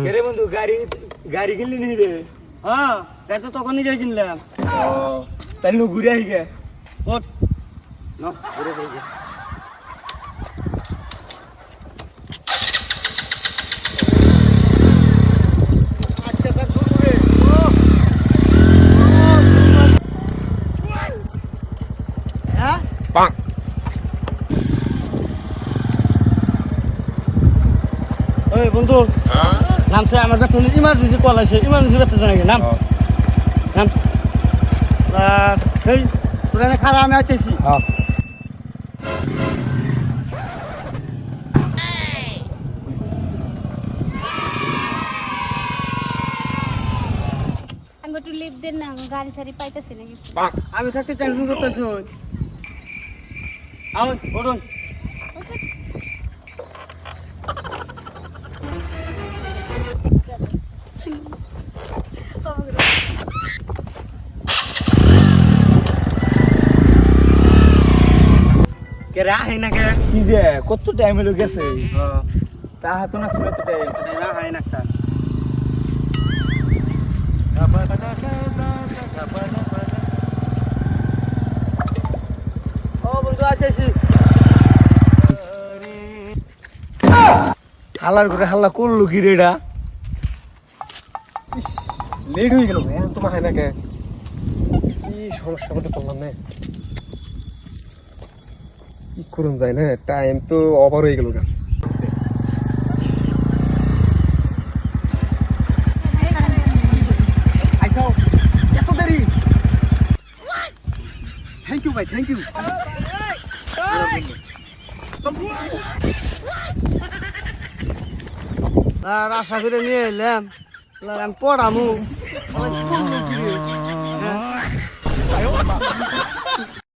কেরে বন্ধু গাড়ি গাড়ি কিনলি নি রে? হ্যাঁ গাড়ি তো তখন নিজে কিনলাম। ও তাহলে ঘুরে আই গে। ওঠ না ঘুরে যাই গে। আজকে কাজ শুরু রে। হ্যাঁ পাক ওই বন্ধু নামছে আমার কাছে ইমার্জেন্সি কল আছে, ইমার্জেন্সি করতে জানাই নাম নাম এই তোরা খারাপ আমি আইতেছি। হ্যাঁ আমি একটু লিপ দেন না, গাড়ি সারি পাইতেছি না কিছু। আমি থাকতে টেনশন করতেছ। আমার ওরন কে রাহে না কে কি যে কত টাইম হলো গেছে তা হাতো না ছিল তো টাইম না হাই না স্যার। ও বন্ধু আইতেছি। হাল্লার করে হাল্লা করলো কি রে এটা? লেট হয়ে গেল ভাই তোমার হয় না কে কি সমস্যা মধ্যে পড়লাম না কি করুন যায় না টাইম তো ওভার হয়ে গেল গা আইসাও এত দেরি থ্যাংক ইউ ভাই থ্যাংক ইউ আর আশা করে নিয়ে এলাম আমি পড়ামু কি করলো কি রে